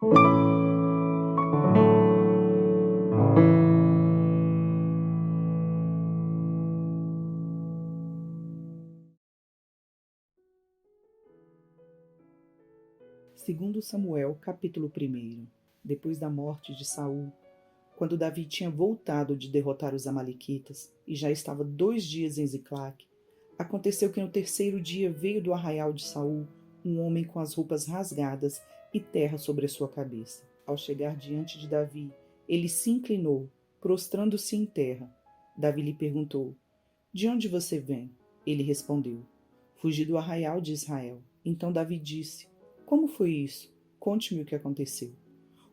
Segundo Samuel, capítulo 1. Depois da morte de Saul, quando Davi tinha voltado de derrotar os amalequitas e já estava 2 dias em Ziclague, aconteceu que no 3º dia veio do arraial de Saul um homem com as roupas rasgadas e terra sobre a sua cabeça. Ao chegar diante de Davi, ele se inclinou, prostrando-se em terra. Davi lhe perguntou: "De onde você vem?" Ele respondeu: "Fugi do arraial de Israel." Então Davi disse: "Como foi isso? Conte-me o que aconteceu."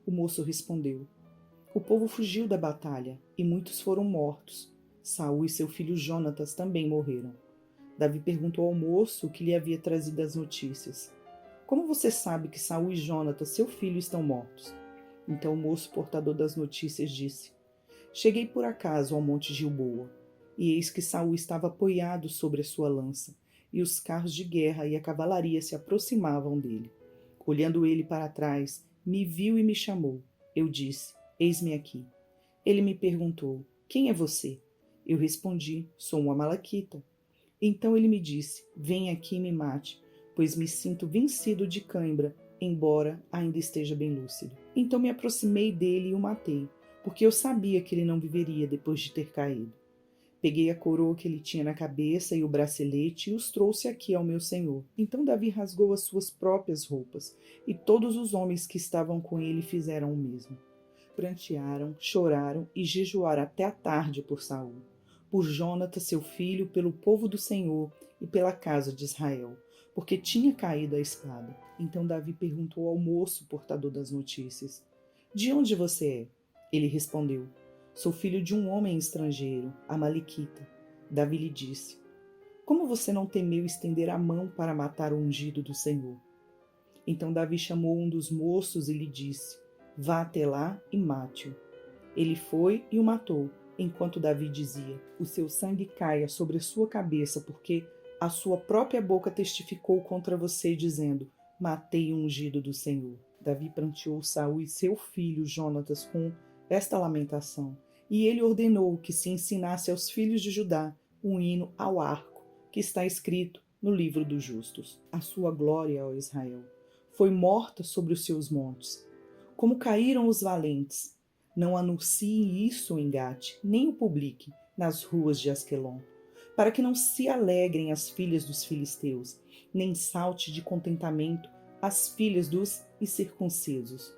O moço respondeu: "O povo fugiu da batalha e muitos foram mortos. Saul e seu filho Jonatas também morreram." Davi perguntou ao moço o que lhe havia trazido as notícias. "Como você sabe que Saul e Jonatas, seu filho, estão mortos?" Então o moço portador das notícias disse: "Cheguei por acaso ao monte Gilboa, e eis que Saul estava apoiado sobre a sua lança, e os carros de guerra e a cavalaria se aproximavam dele. Olhando ele para trás, me viu e me chamou. Eu disse: Eis-me aqui. Ele me perguntou: Quem é você? Eu respondi: Sou um amalequita. Então ele me disse: Vem aqui e me mate, pois me sinto vencido de cãibra, embora ainda esteja bem lúcido. Então me aproximei dele e o matei, porque eu sabia que ele não viveria depois de ter caído. Peguei a coroa que ele tinha na cabeça e o bracelete e os trouxe aqui ao meu senhor." Então Davi rasgou as suas próprias roupas, e todos os homens que estavam com ele fizeram o mesmo. Prantearam, choraram e jejuaram até a tarde por Saul, por Jonatas seu filho, pelo povo do Senhor e pela casa de Israel, porque tinha caído a espada. Então Davi perguntou ao moço portador das notícias: "De onde você é?" Ele respondeu: "Sou filho de um homem estrangeiro, amalequita." Davi lhe disse: "Como você não temeu estender a mão para matar o ungido do Senhor?" Então Davi chamou um dos moços e lhe disse: "Vá até lá e mate-o." Ele foi e o matou, enquanto Davi dizia: "O seu sangue caia sobre a sua cabeça, porque a sua própria boca testificou contra você, dizendo: Matei o ungido do Senhor." Davi pranteou Saul e seu filho Jonatas com esta lamentação, e ele ordenou que se ensinasse aos filhos de Judá um hino ao arco, que está escrito no livro dos justos. A sua glória, ó Israel, foi morta sobre os seus montes. Como caíram os valentes! Não anuncie isso em Gate, nem o publique nas ruas de Asquelon, para que não se alegrem as filhas dos filisteus, nem salte de contentamento as filhas dos incircuncisos.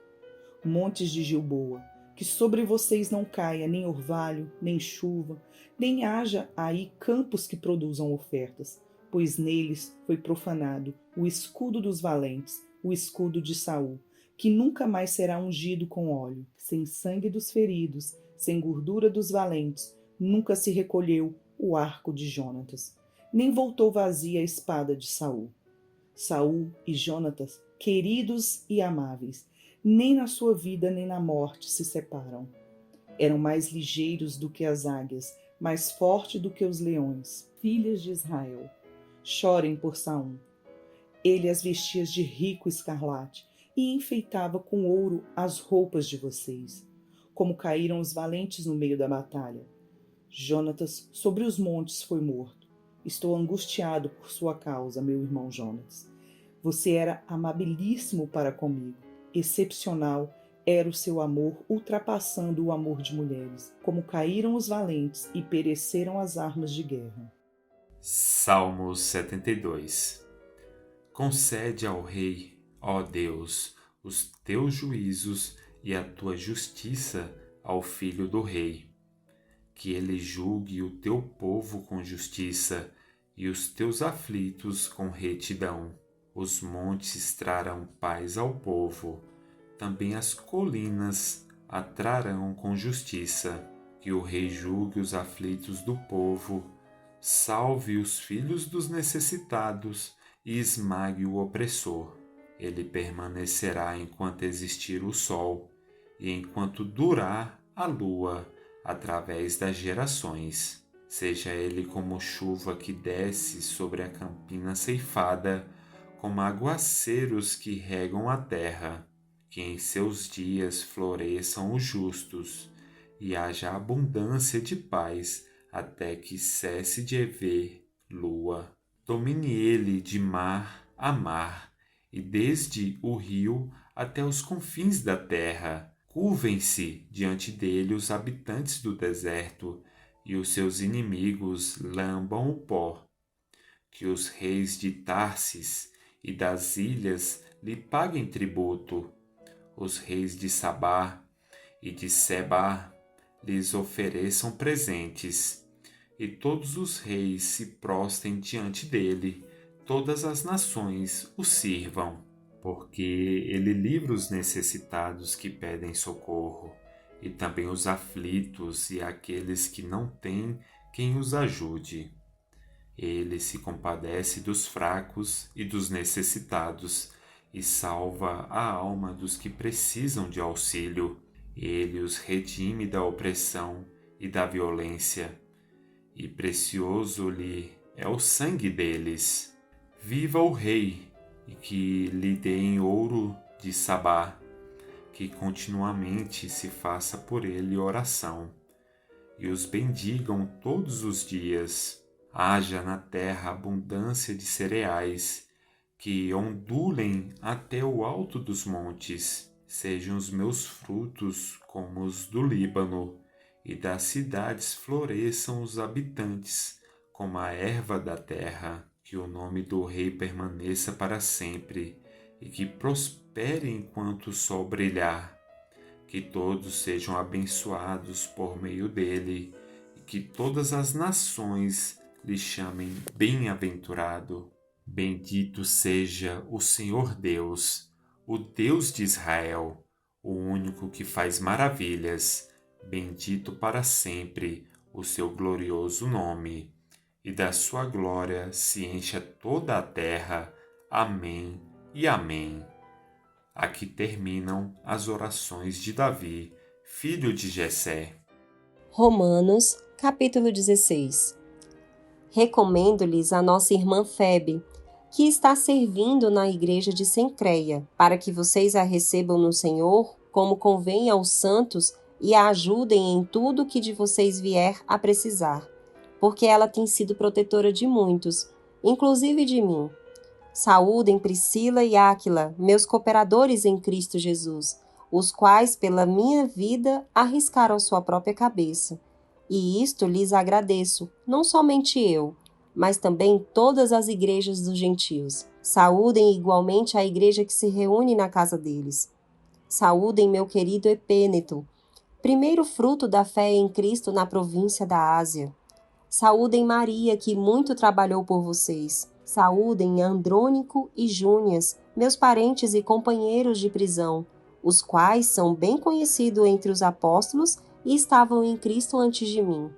Montes de Gilboa, que sobre vocês não caia nem orvalho, nem chuva, nem haja aí campos que produzam ofertas, pois neles foi profanado o escudo dos valentes, o escudo de Saul, que nunca mais será ungido com óleo. Sem sangue dos feridos, sem gordura dos valentes, nunca se recolheu o arco de Jonatas, nem voltou vazia a espada de Saul. Saul e Jonatas, queridos e amáveis, nem na sua vida nem na morte se separam. Eram mais ligeiros do que as águias, mais fortes do que os leões, filhas de Israel. Chorem por Saul. Ele as vestia de rico escarlate e enfeitava com ouro as roupas de vocês. Como caíram os valentes no meio da batalha. Jonatas sobre os montes foi morto. Estou angustiado por sua causa, meu irmão Jonatas. Você era amabilíssimo para comigo. Excepcional era o seu amor, ultrapassando o amor de mulheres. Como caíram os valentes e pereceram as armas de guerra. Salmos 72. Concede ao rei, ó Deus, os teus juízos e a tua justiça ao filho do rei. Que ele julgue o teu povo com justiça e os teus aflitos com retidão. Os montes trarão paz ao povo, também as colinas a trarão com justiça. Que o rei julgue os aflitos do povo, salve os filhos dos necessitados e esmague o opressor. Ele permanecerá enquanto existir o sol e enquanto durar a lua, através das gerações. Seja ele como chuva que desce sobre a campina ceifada, como aguaceiros que regam a terra. que em seus dias floresçam os justos, e haja abundância de paz até que cesse de haver lua. Domine ele de mar a mar, e desde o rio até os confins da terra. Curvem-se diante dele os habitantes do deserto, e os seus inimigos lambam o pó. Que os reis de Tarsis e das ilhas lhe paguem tributo. Os reis de Sabá e de Sebá lhes ofereçam presentes, e todos os reis se prostrem diante dele, todas as nações o sirvam. Porque ele livra os necessitados que pedem socorro, e também os aflitos e aqueles que não têm quem os ajude. Ele se compadece dos fracos e dos necessitados, e salva a alma dos que precisam de auxílio. Ele os redime da opressão e da violência, e precioso lhe é o sangue deles. Viva o Rei, e que lhe deem ouro de Sabá, que continuamente se faça por ele oração, e os bendigam todos os dias. Haja na terra abundância de cereais, que ondulem até o alto dos montes. Sejam os meus frutos como os do Líbano, e das cidades floresçam os habitantes, como a erva da terra. Que o nome do Rei permaneça para sempre, e que prospere enquanto o sol brilhar. Que todos sejam abençoados por meio dele, e que todas as nações lhe chamem bem-aventurado. Bendito seja o Senhor Deus, o Deus de Israel, o único que faz maravilhas. Bendito para sempre o seu glorioso nome, e da sua glória se encha toda a terra. Amém e amém. Aqui terminam as orações de Davi, filho de Jessé. Romanos, capítulo 16. Recomendo-lhes a nossa irmã Febe, que está servindo na igreja de Cencreia, para que vocês a recebam no Senhor, como convém aos santos, e a ajudem em tudo que de vocês vier a precisar, porque ela tem sido protetora de muitos, inclusive de mim. Saúdem Priscila e Áquila, meus cooperadores em Cristo Jesus, os quais, pela minha vida, arriscaram sua própria cabeça. E isto lhes agradeço, não somente eu, mas também todas as igrejas dos gentios. Saúdem igualmente a igreja que se reúne na casa deles. Saúdem meu querido Epêneto, primeiro fruto da fé em Cristo na província da Ásia. Saúdem Maria, que muito trabalhou por vocês. Saúdem Andrônico e Júnias, meus parentes e companheiros de prisão, os quais são bem conhecidos entre os apóstolos e estavam em Cristo antes de mim.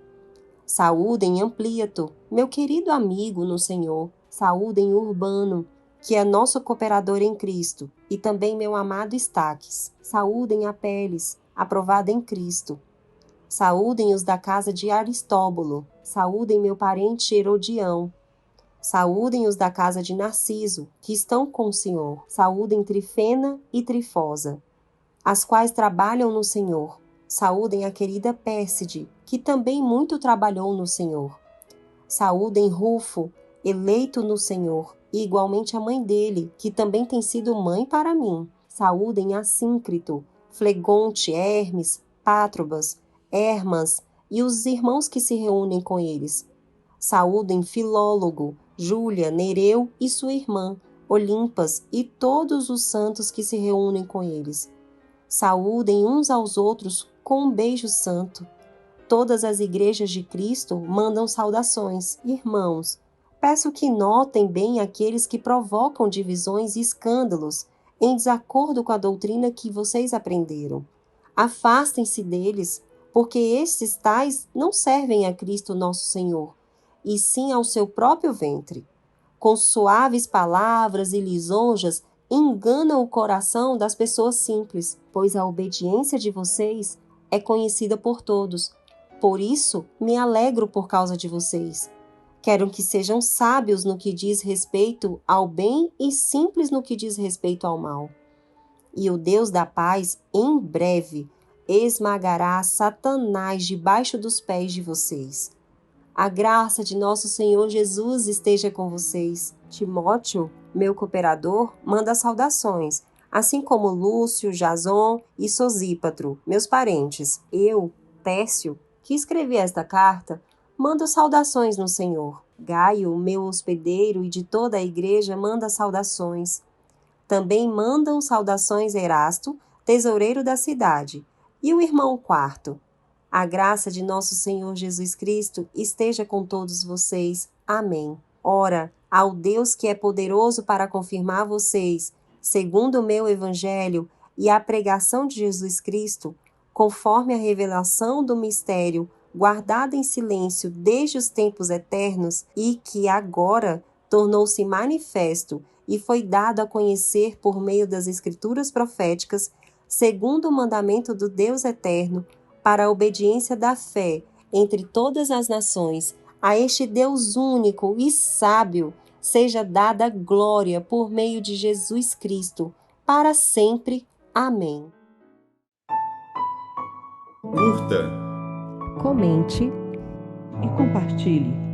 Saúdem Ampliato, meu querido amigo no Senhor. Saúdem Urbano, que é nosso cooperador em Cristo, e também meu amado Estaques. Saúdem Apeles, aprovada em Cristo. Saúdem os da casa de Aristóbulo. Saúdem meu parente Herodião. Saúdem os da casa de Narciso, que estão com o Senhor. Saúdem Trifena e Trifosa, as quais trabalham no Senhor. Saúdem a querida Pérside, que também muito trabalhou no Senhor. Saúdem Rufo, eleito no Senhor, e igualmente a mãe dele, que também tem sido mãe para mim. Saúdem Assíncrito, Flegonte, Hermes, Pátrobas, Hermas e os irmãos que se reúnem com eles. Saúdem Filólogo, Júlia, Nereu e sua irmã, Olimpas, e todos os santos que se reúnem com eles. Saúdem uns aos outros com um beijo santo. Todas as igrejas de Cristo mandam saudações. Irmãos, peço que notem bem aqueles que provocam divisões e escândalos em desacordo com a doutrina que vocês aprenderam. Afastem-se deles, porque estes tais não servem a Cristo nosso Senhor, e sim ao seu próprio ventre. Com suaves palavras e lisonjas, enganam o coração das pessoas simples, pois a obediência de vocês é conhecida por todos. Por isso, me alegro por causa de vocês. Quero que sejam sábios no que diz respeito ao bem e simples no que diz respeito ao mal. e o Deus da paz, em breve, esmagará Satanás debaixo dos pés de vocês. A graça de nosso Senhor Jesus esteja com vocês. Timóteo, meu cooperador, manda saudações, assim como Lúcio, Jason e Sosípatro, meus parentes. Eu, Tércio, que escrevi esta carta, mando saudações no Senhor. Gaio, meu hospedeiro e de toda a igreja, manda saudações. Também mandam saudações Erasto, tesoureiro da cidade, e o irmão Quarto. A graça de nosso Senhor Jesus Cristo esteja com todos vocês. Amém. Ora, ao Deus que é poderoso para confirmar vocês, segundo o meu evangelho e a pregação de Jesus Cristo, conforme a revelação do mistério guardado em silêncio desde os tempos eternos e que agora tornou-se manifesto e foi dado a conhecer por meio das escrituras proféticas, segundo o mandamento do Deus eterno, para a obediência da fé entre todas as nações, a este Deus único e sábio, seja dada glória por meio de Jesus Cristo, para sempre. Amém. Curta, Comente E compartilhe.